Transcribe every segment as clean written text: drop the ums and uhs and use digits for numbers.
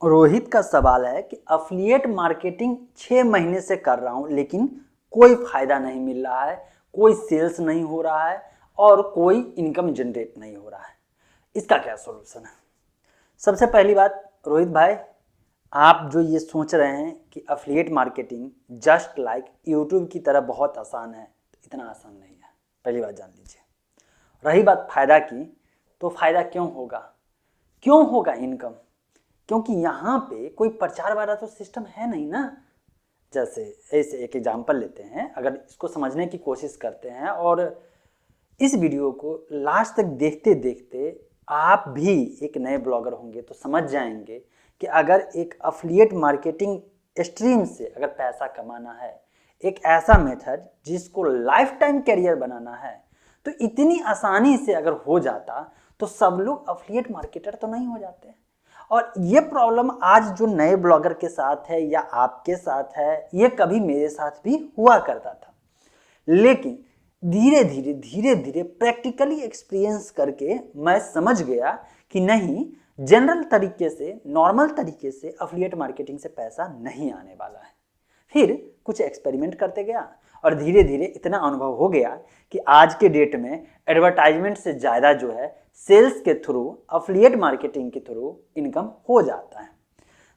रोहित का सवाल है कि अफिलिएट मार्केटिंग 6 महीने से कर रहा हूं लेकिन कोई फायदा नहीं मिल रहा है, कोई सेल्स नहीं हो रहा है और कोई इनकम जनरेट नहीं हो रहा है। इसका क्या सॉल्यूशन है? सबसे पहली बात रोहित भाई, आप जो ये सोच रहे हैं कि affiliate marketing just like YouTube की तरह बहुत आसान है, तो इतना आसान नहीं है। पहली बात जान लीजिए। रही बात फायदा की, तो फायदा क्यों होगा इनकम? क्योंकि यहाँ पे कोई प्रचार वाला तो सिस्टम है नहीं ना। जैसे ऐसे एक एग्जांपल लेते हैं, अगर इसको समझने की कोशिश करते हैं और इस वीडियो को लास्ट तक देखते देखते आप भी एक नए ब्लॉगर होंगे तो समझ जाएंगे कि अगर एक अफिलिएट मार्केटिंग स्ट्रीम से अगर पैसा कमाना है, एक ऐसा मेथड जिसको लाइफ टाइम करियर बनाना है, तो इतनी आसानी से अगर हो जाता तो सब लोग अफिलिएट मार्केटर तो नहीं हो जाते। और ये प्रॉब्लम आज जो नए ब्लॉगर के साथ है या आपके साथ है, ये कभी मेरे साथ भी हुआ करता था। लेकिन धीरे धीरे प्रैक्टिकली एक्सपीरियंस करके मैं समझ गया कि नहीं, जनरल तरीके से, नॉर्मल तरीके से अफिलिएट मार्केटिंग से पैसा नहीं आने वाला है। फिर कुछ एक्सपेरिमेंट करते गया और धीरे धीरे इतना अनुभव हो गया कि आज के डेट में एडवर्टाइजमेंट से ज़्यादा जो है सेल्स के थ्रू, अफिलिएट मार्केटिंग के थ्रू इनकम हो जाता है।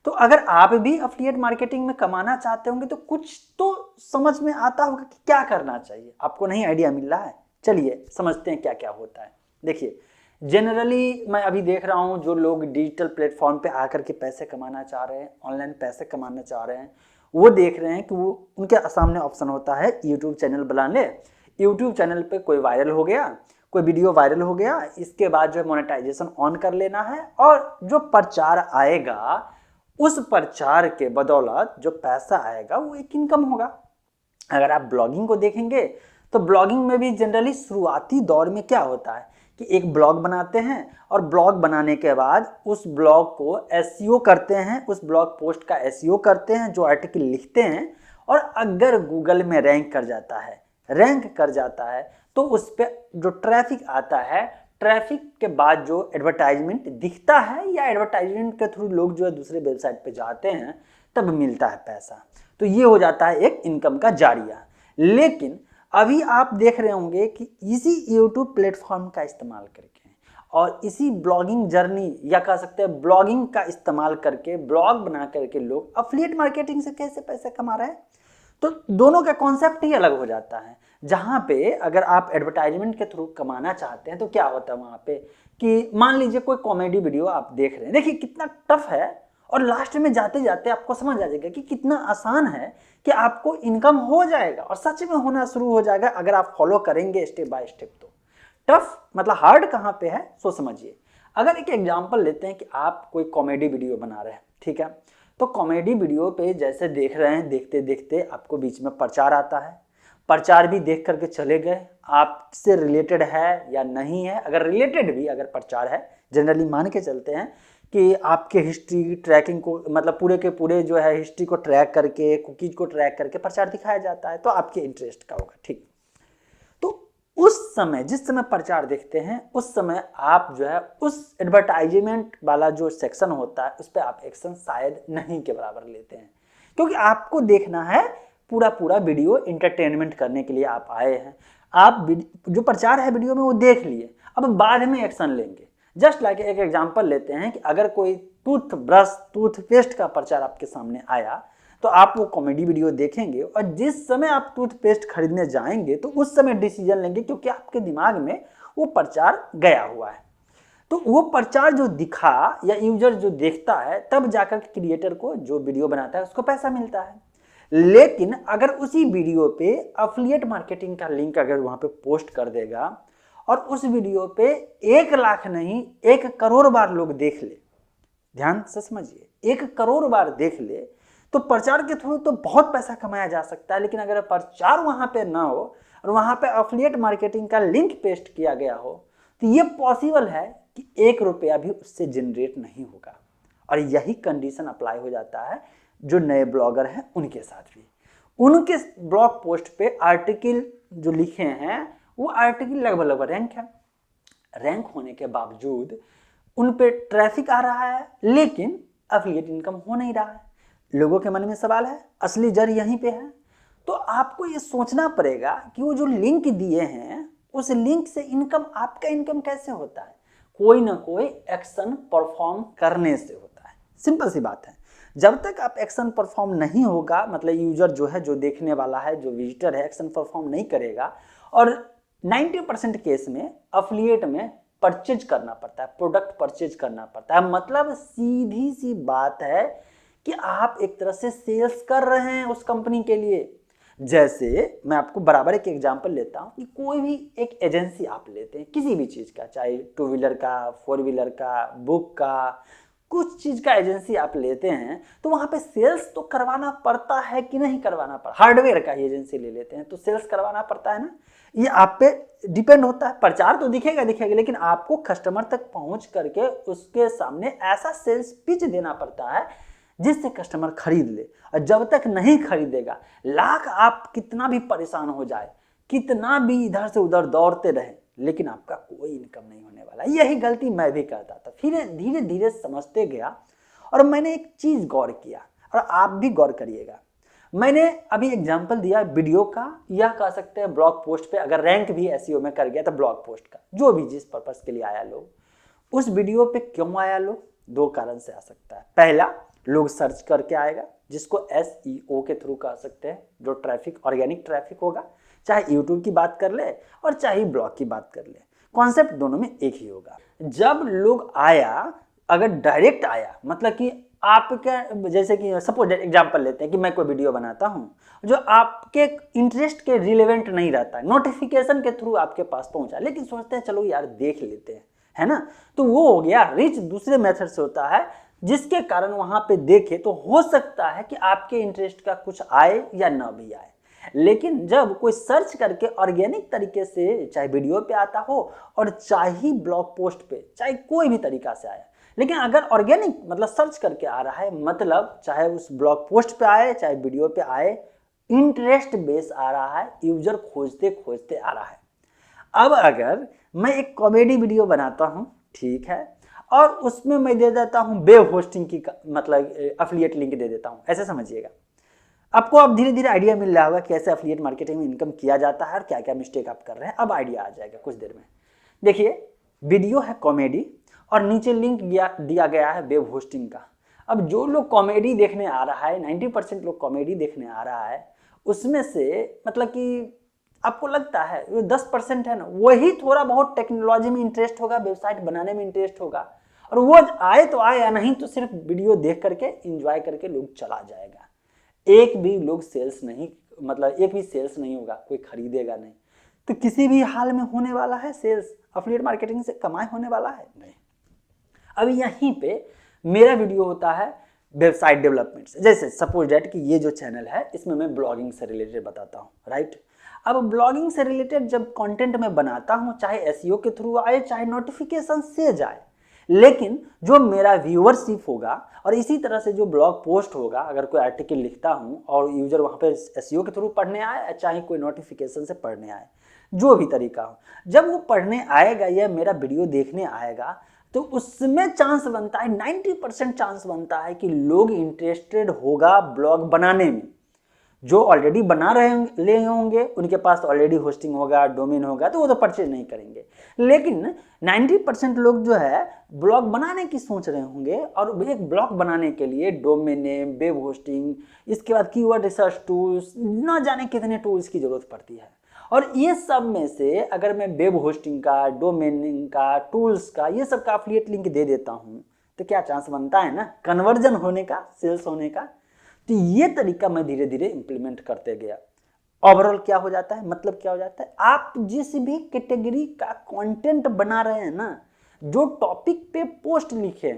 तो अगर आप भी अफिलिएट मार्केटिंग में कमाना चाहते होंगे तो कुछ तो समझ में आता होगा कि क्या करना चाहिए। आपको नहीं आइडिया मिल रहा है? चलिए समझते हैं क्या क्या होता है। देखिए, जनरली मैं अभी देख रहा हूँ जो लोग डिजिटल प्लेटफॉर्म पे आकर के पैसे कमाना चाह रहे हैं, ऑनलाइन पैसे कमाना चाह रहे हैं, वो देख रहे हैं कि वो उनके सामने ऑप्शन होता है यूट्यूब चैनल बना ले। यूट्यूब चैनल पे कोई वायरल हो गया, कोई वीडियो वायरल हो गया, इसके बाद जो है मोनेटाइजेशन ऑन कर लेना है और जो प्रचार आएगा उस प्रचार के बदौलत जो पैसा आएगा वो एक इनकम होगा। अगर आप ब्लॉगिंग को देखेंगे तो ब्लॉगिंग में भी जनरली शुरुआती दौर में क्या होता है कि एक ब्लॉग बनाते हैं और ब्लॉग बनाने के बाद उस ब्लॉग को एसईओ करते हैं, उस ब्लॉग पोस्ट का एसईओ करते हैं, जो आर्टिकल लिखते हैं, और अगर गूगल में रैंक कर जाता है तो उस पर जो ट्रैफिक आता है, ट्रैफिक के बाद जो एडवर्टाइजमेंट दिखता है या एडवर्टाइजमेंट के थ्रू लोग जो है दूसरे वेबसाइट पे जाते हैं, तब मिलता है पैसा। तो ये हो जाता है एक इनकम का जारिया। लेकिन अभी आप देख रहे होंगे कि इसी यूट्यूब प्लेटफॉर्म का इस्तेमाल करके और इसी ब्लॉगिंग जर्नी या कह सकते हैं ब्लॉगिंग का इस्तेमाल करके, ब्लॉग बना करके लोग अफिलिएट मार्केटिंग से कैसे पैसे कमा रहे हैं। तो दोनों का कॉन्सेप्ट ही अलग हो जाता है। जहाँ पे अगर आप एडवर्टाइजमेंट के थ्रू कमाना चाहते हैं तो क्या होता है वहाँ पे कि मान लीजिए कोई कॉमेडी वीडियो आप देख रहे हैं, देखिए कितना टफ है, और लास्ट में जाते जाते आपको समझ आ जाएगा कि कितना आसान है कि आपको इनकम हो जाएगा और सच में होना शुरू हो जाएगा अगर आप फॉलो करेंगे स्टेप बाय स्टेप। तो टफ मतलब हार्ड कहाँ पे है सो समझिए। अगर एक एग्जांपल लेते हैं कि आप कोई कॉमेडी वीडियो बना रहे हैं, ठीक है, तो कॉमेडी वीडियो पे जैसे देख रहे हैं, देखते देखते आपको बीच में प्रचार आता है, प्रचार भी देख करके चले गए, आपसे रिलेटेड है या नहीं है। अगर रिलेटेड भी अगर प्रचार है, जनरली मान के चलते हैं कि आपके हिस्ट्री ट्रैकिंग को, मतलब पूरे के पूरे जो है हिस्ट्री को ट्रैक करके, कुकीज को ट्रैक करके प्रचार दिखाया जाता है, तो आपके इंटरेस्ट का होगा, ठीक। तो उस समय जिस समय प्रचार देखते हैं उस समय आप जो है उस एडवर्टाइजमेंट वाला जो सेक्शन होता है उस पर आप एक्शन शायद नहीं के बराबर लेते हैं, क्योंकि आपको देखना है पूरा पूरा वीडियो, इंटरटेनमेंट करने के लिए आप आए हैं। आप जो प्रचार है वीडियो में वो देख लिए, अब बाद में एक्शन लेंगे। जस्ट लाइक एक एग्जांपल लेते हैं कि अगर कोई टूथब्रश, टूथपेस्ट का प्रचार आपके सामने आया तो आप वो कॉमेडी वीडियो देखेंगे और जिस समय आप टूथपेस्ट खरीदने जाएंगे तो उस समय डिसीजन लेंगे, क्योंकि आपके दिमाग में वो प्रचार गया हुआ है। तो वो प्रचार जो दिखा या यूजर जो देखता है, तब जाकर क्रिएटर को, जो वीडियो बनाता है, उसको पैसा मिलता है। लेकिन अगर उसी वीडियो पे अफिलिएट मार्केटिंग का लिंक अगर वहां पे पोस्ट कर देगा और उस वीडियो पे 1 लाख नहीं 1 करोड़ बार लोग देख ले, ध्यान से समझिए, 1 करोड़ बार देख ले, तो प्रचार के थ्रू तो बहुत पैसा कमाया जा सकता है। लेकिन अगर प्रचार वहां पे ना हो और वहां पे अफिलिएट मार्केटिंग का लिंक पेस्ट किया गया हो तो ये पॉसिबल है कि 1 रुपया भी उससे जनरेट नहीं होगा। और यही कंडीशन अप्लाई हो जाता है जो नए ब्लॉगर हैं उनके साथ भी। उनके ब्लॉग पोस्ट पे आर्टिकल जो लिखे हैं वो आर्टिकल लगभग रैंक है, रैंक होने के बावजूद उन पे ट्रैफिक आ रहा है, लेकिन एफिलिएट इनकम हो नहीं रहा है। लोगों के मन में सवाल है, असली जड़ यहीं पे है। तो आपको ये सोचना पड़ेगा कि वो जो लिंक दिए हैं उस लिंक से इनकम, आपका इनकम कैसे होता है? कोई ना कोई एक्शन परफॉर्म करने से होता है। सिंपल सी बात है। जब तक आप एक्शन परफॉर्म नहीं होगा, मतलब यूजर जो है, जो देखने वाला है, जो विजिटर है, एक्शन परफॉर्म नहीं करेगा, और 90% केस में एफिलिएट में परचेज करना पड़ता है, प्रोडक्ट परचेज करना पड़ता है। मतलब सीधी सी बात है कि आप एक तरह से सेल्स कर रहे हैं उस कंपनी के लिए। जैसे मैं आपको बराबर एक एग्जांपल लेता हूं कि कोई भी एक एजेंसी आप लेते हैं किसी भी चीज़ का, चाहे 2 व्हीलर का, 4 व्हीलर का, बुक का, कुछ चीज़ का एजेंसी आप लेते हैं, तो वहाँ पे सेल्स तो करवाना पड़ता है कि नहीं करवाना पड़ता? हार्डवेयर का ही एजेंसी ले लेते हैं तो सेल्स करवाना पड़ता है ना। ये आप पे डिपेंड होता है। प्रचार तो दिखेगा, लेकिन आपको कस्टमर तक पहुँच करके उसके सामने ऐसा सेल्स पिच देना पड़ता है जिससे कस्टमर खरीद ले। और जब तक नहीं खरीदेगा, लाख आप कितना भी परेशान हो जाए, कितना भी इधर से उधर दौड़ते रहे, लेकिन आपका कोई इनकम नहीं होने वाला। यही गलती मैं भी करता था। फिर धीरे धीरे समझते गया और मैंने एक चीज़ गौर किया, और आप भी गौर करिएगा। मैंने अभी एग्जाम्पल दिया वीडियो का, या कह सकते हैं ब्लॉग पोस्ट पे, अगर रैंक भी एसईओ में कर गया तो ब्लॉग पोस्ट का, जो भी जिस पर्पस के लिए आया लोग, उस वीडियो पे क्यों आया लोग? 2 कारण से आ सकता है। पहला, लोग सर्च करके आएगा, जिसको एसईओ के थ्रू कह सकते हैं, जो ट्रैफिक, ऑर्गेनिक ट्रैफिक होगा, चाहे यूट्यूब की बात कर ले और चाहे ब्लॉग की बात कर ले, कॉन्सेप्ट दोनों में एक ही होगा। जब लोग आया, अगर डायरेक्ट आया, मतलब कि आपके, जैसे कि सपोज एग्जांपल लेते हैं कि मैं कोई वीडियो बनाता हूं जो आपके इंटरेस्ट के रिलेवेंट नहीं रहता है, नोटिफिकेशन के थ्रू आपके पास पहुंचा, लेकिन सोचते हैं चलो यार देख लेते हैं, है ना, तो वो हो गया रीच दूसरे मेथड से होता है, जिसके कारण वहां पे देखे तो हो सकता है कि आपके इंटरेस्ट का कुछ आए या ना भी आए। लेकिन जब कोई सर्च करके ऑर्गेनिक तरीके से, चाहे वीडियो पे आता हो और चाहे ब्लॉग पोस्ट पे, चाहे कोई भी तरीका से आया, लेकिन अगर ऑर्गेनिक मतलब सर्च करके आ रहा है, मतलब चाहे उस ब्लॉग पोस्ट पे आए चाहे वीडियो पे आए, इंटरेस्ट बेस आ रहा है, यूजर खोजते खोजते आ रहा है। अब अगर मैं एक कॉमेडी वीडियो बनाता हूं, ठीक है, और उसमें मैं दे देता हूं वेब होस्टिंग की, मतलब एफिलिएट लिंक दे देता हूं, ऐसे समझिएगा। आपको अब धीरे धीरे आइडिया मिल रहा होगा कि कैसे एफिलिएट मार्केटिंग में इनकम किया जाता है और क्या क्या मिस्टेक आप कर रहे हैं। अब आइडिया आ जाएगा कुछ देर में। देखिए, वीडियो है कॉमेडी और नीचे लिंक दिया गया है वेब होस्टिंग का। अब जो लोग कॉमेडी देखने आ रहा है, 90% लोग कॉमेडी देखने आ रहा है, उसमें से मतलब कि आपको लगता है वो 10% है ना, वही थोड़ा बहुत टेक्नोलॉजी में इंटरेस्ट होगा, वेबसाइट बनाने में इंटरेस्ट होगा, और वो आए तो आए या नहीं तो सिर्फ वीडियो देख करके एंजॉय करके लोग चला जाएगा। एक भी लोग सेल्स नहीं, मतलब एक भी सेल्स नहीं होगा, कोई खरीदेगा नहीं। तो किसी भी हाल में होने वाला है सेल्स? एफिलिएट मार्केटिंग से कमाई होने वाला है? नहीं। अब यहीं पे मेरा वीडियो होता है वेबसाइट डेवलपमेंट से। जैसे सपोज डेट कि ये जो चैनल है इसमें मैं ब्लॉगिंग से रिलेटेड बताता हूँ, राइट। अब ब्लॉगिंग से रिलेटेड जब कंटेंट मैं बनाता हूँ, चाहे एसईओ के थ्रू आए चाहे नोटिफिकेशन से जाए, लेकिन जो मेरा व्यूअरशिप होगा और इसी तरह से जो ब्लॉग पोस्ट होगा, अगर कोई आर्टिकल लिखता हूँ और यूजर वहाँ पे एसईओ के थ्रू पढ़ने आए चाहे कोई नोटिफिकेशन से पढ़ने आए, जो भी तरीका हो, जब वो पढ़ने आएगा या मेरा वीडियो देखने आएगा, तो उसमें चांस बनता है, 90% चांस बनता है कि लोग इंटरेस्टेड होगा ब्लॉग बनाने में। जो ऑलरेडी बना रहे होंगे उनके पास ऑलरेडी होस्टिंग होगा, डोमेन होगा, तो वो तो परचेज नहीं करेंगे। लेकिन 90% लोग जो है ब्लॉग बनाने की सोच रहे होंगे, और एक ब्लॉग बनाने के लिए डोमेन नेम, वेब होस्टिंग, इसके बाद कीवर्ड रिसर्च टूल्स, ना जाने कितने टूल्स की जरूरत पड़ती है। और ये सब में से अगर मैं वेब होस्टिंग का, डोमेनिंग का, टूल्स का, ये सब का एफिलिएट लिंक दे देता हूँ, तो क्या चांस बनता है ना कन्वर्जन होने का, सेल्स होने का। तो ये तरीका मैं धीरे धीरे इंप्लीमेंट करते गया। ओवरऑल क्या हो जाता है, मतलब क्या हो जाता है, आप जिस भी कैटेगरी का कंटेंट बना रहे हैं ना, जो टॉपिक पे पोस्ट लिखे,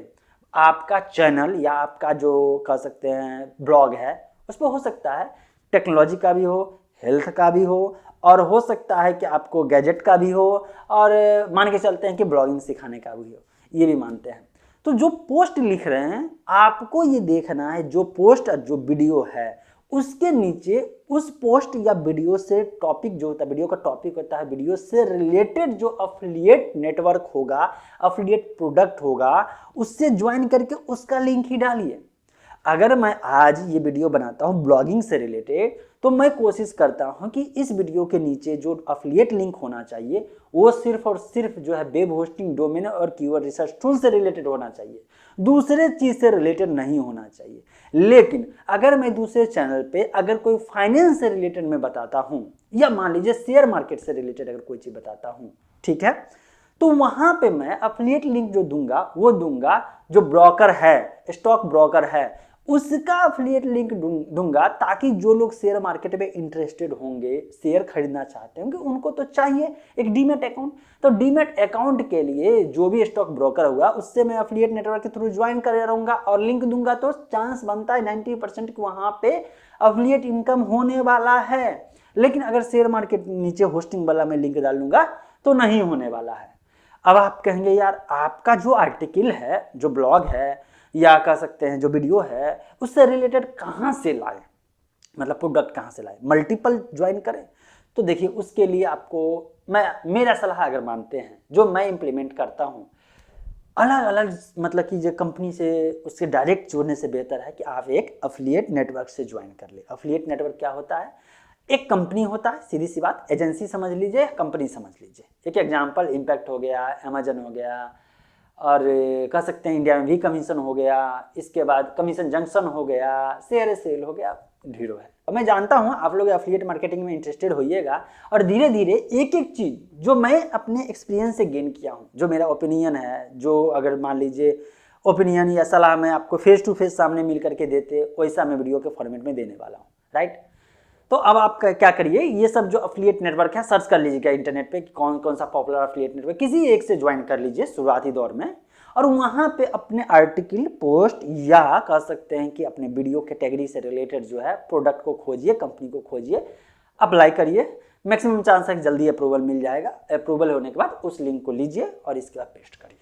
आपका चैनल या आपका जो कह सकते हैं ब्लॉग है, उस पर हो सकता है टेक्नोलॉजी का भी हो, हेल्थ का भी हो, और हो सकता है कि आपको गैजेट का भी हो, और मान के चलते हैं कि ब्लॉगिंग सिखाने का भी हो, ये भी मानते हैं। तो जो पोस्ट लिख रहे हैं, आपको ये देखना है जो पोस्ट और जो वीडियो है उसके नीचे उस पोस्ट या वीडियो से टॉपिक जो होता है, वीडियो का टॉपिक होता है, वीडियो से रिलेटेड जो अफिलिएट नेटवर्क होगा, अफिलिएट प्रोडक्ट होगा, उससे ज्वाइन करके उसका लिंक ही डालिए। अगर मैं आज ये वीडियो बनाता हूँ ब्लॉगिंग से रिलेटेड, तो मैं कोशिश करता हूँ कि इस वीडियो के नीचे जो अफिलिएट लिंक होना चाहिए वो सिर्फ और सिर्फ जो है वेब होस्टिंग, डोमेन और कीवर्ड रिसर्च टूल से रिलेटेड होना चाहिए, दूसरे चीज से रिलेटेड नहीं होना चाहिए। लेकिन अगर मैं दूसरे चैनल पे अगर कोई फाइनेंस से रिलेटेड मैं बताता हूँ, या मान लीजिए शेयर मार्केट से रिलेटेड अगर कोई चीज बताता हूँ, ठीक है, तो वहां पे मैं अफिलिएट लिंक जो दूंगा वो दूंगा जो ब्रोकर है, स्टॉक ब्रोकर है, उसका अफिलिएट लिंक दूंगा, ताकि जो लोग शेयर मार्केट में इंटरेस्टेड होंगे, शेयर खरीदना चाहते होंगे, उनको तो चाहिए एक डीमैट अकाउंट। तो डीमैट अकाउंट के लिए जो भी स्टॉक ब्रोकर हुआ उससे मैं अफिलिएट नेटवर्क के थ्रू ज्वाइन कर रहूंगा और लिंक दूंगा, तो चांस बनता है 90% कि वहां पे अफिलिएट इनकम होने वाला है। लेकिन अगर शेयर मार्केट नीचे होस्टिंग वाला मैं लिंक डाल दूंगा तो नहीं होने वाला है। अब आप कहेंगे यार आपका जो आर्टिकल है, जो ब्लॉग है, या कह सकते हैं जो वीडियो है, उससे रिलेटेड कहाँ से लाए, मतलब प्रोडक्ट कहाँ से लाए, मल्टीपल ज्वाइन करें। तो देखिए उसके लिए आपको मेरा सलाह अगर मानते हैं, जो मैं इंप्लीमेंट करता हूँ, अलग अलग मतलब कि जो कंपनी से उससे डायरेक्ट जोड़ने से बेहतर है कि आप एक अफिलिएट नेटवर्क से ज्वाइन कर ले। अफिलिएट नेटवर्क क्या होता है? एक कंपनी होता है, सीधी सी बात, एजेंसी समझ लीजिए, कंपनी समझ लीजिए। एक एग्जांपल इम्पैक्ट हो गया, अमेजन हो गया, और कह सकते हैं इंडिया में भी कमीशन हो गया, इसके बाद कमीशन जंक्शन हो गया, शेयर सेल हो गया, ढेरों है। और मैं जानता हूँ आप लोग एफिलिएट मार्केटिंग में इंटरेस्टेड होइएगा, और धीरे धीरे एक एक चीज़ जो मैं अपने एक्सपीरियंस से गेन किया हूँ, जो मेरा ओपिनियन है, जो अगर मान लीजिए ओपिनियन या सलाह मैं आपको फेस टू फेस सामने मिल करके देते, वैसा मैं वीडियो के फॉर्मेट में देने वाला हूँ, राइट। तो अब आप क्या करिए, ये सब जो अफिलिएट नेटवर्क है सर्च कर लीजिएगा इंटरनेट पे कि कौन कौन सा पॉपुलर अफिलिएट नेटवर्क, किसी एक से ज्वाइन कर लीजिए शुरुआती दौर में, और वहां पे अपने आर्टिकल, पोस्ट, या कह सकते हैं कि अपने वीडियो कैटेगरी से रिलेटेड जो है प्रोडक्ट को खोजिए, कंपनी को खोजिए, अप्लाई करिए। मैक्सिमम चांस है जल्दी अप्रूवल मिल जाएगा। अप्रूवल होने के बाद उस लिंक को लीजिए और इसके बाद पेस्ट करिए।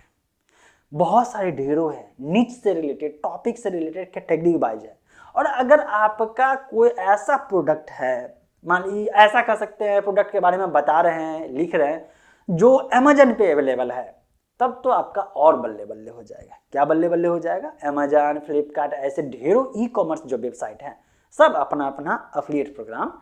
बहुत सारे ढेरों हैं, निच से रिलेटेड, टॉपिक से रिलेटेड, कैटेगरी वाइज है। और अगर आपका कोई ऐसा प्रोडक्ट है, मान लीजिए ऐसा कह सकते हैं प्रोडक्ट के बारे में बता रहे हैं, लिख रहे हैं, जो अमेजन पे अवेलेबल है, तब तो आपका और बल्ले बल्ले हो जाएगा। क्या बल्ले बल्ले हो जाएगा? अमेजन, फ्लिपकार्ट, ऐसे ढेरों ई कॉमर्स जो वेबसाइट हैं, सब अपना अपना अफिलिएट प्रोग्राम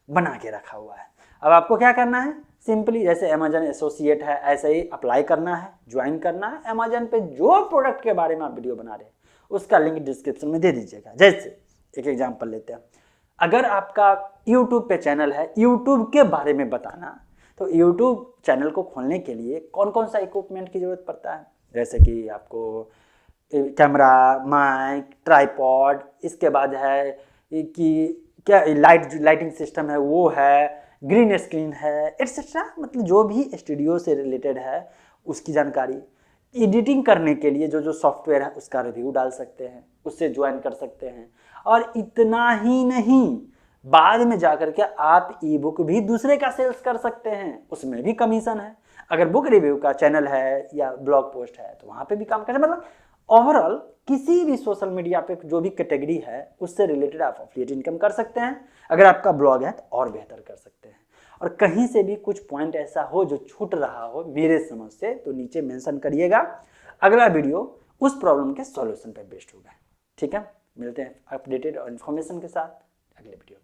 बना के रखा हुआ है। अब आपको क्या करना है, सिंपली जैसे अमेजन एसोसिएट है ऐसे ही अप्लाई करना है, ज्वाइन करना है। अमेजन पे जो प्रोडक्ट के बारे में आप वीडियो बना रहे हैं उसका लिंक डिस्क्रिप्शन में दे दीजिएगा। जैसे एक एग्जांपल लेते हैं, अगर आपका यूट्यूब पे चैनल है, यूट्यूब के बारे में बताना, तो यूट्यूब चैनल को खोलने के लिए कौन कौन सा इक्विपमेंट की जरूरत पड़ता है, जैसे कि आपको कैमरा, माइक, ट्राइपॉड, इसके बाद है कि क्या लाइटिंग सिस्टम है वो है, ग्रीन स्क्रीन है, एटसेट्रा, मतलब जो भी स्टूडियो से रिलेटेड है उसकी जानकारी। एडिटिंग करने के लिए जो जो सॉफ्टवेयर है उसका रिव्यू डाल सकते हैं, उससे ज्वाइन कर सकते हैं। और इतना ही नहीं, बाद में जाकर के आप ई बुक भी दूसरे का सेल्स कर सकते हैं, उसमें भी कमीशन है। अगर बुक रिव्यू का चैनल है या ब्लॉग पोस्ट है तो वहां पे भी काम करें। मतलब ओवरऑल किसी भी सोशल मीडिया पे जो भी कैटेगरी है उससे रिलेटेड आप अफिलिएट इनकम कर सकते हैं। अगर आपका ब्लॉग है तो और बेहतर कर सकते हैं। और कहीं से भी कुछ पॉइंट ऐसा हो जो छूट रहा हो मेरे समझ से, तो नीचे मेंशन करिएगा। अगला वीडियो उस प्रॉब्लम के सॉल्यूशन पे बेस्ड होगा। ठीक है, मिलते हैं अपडेटेड और इन्फॉर्मेशन के साथ अगले वीडियो।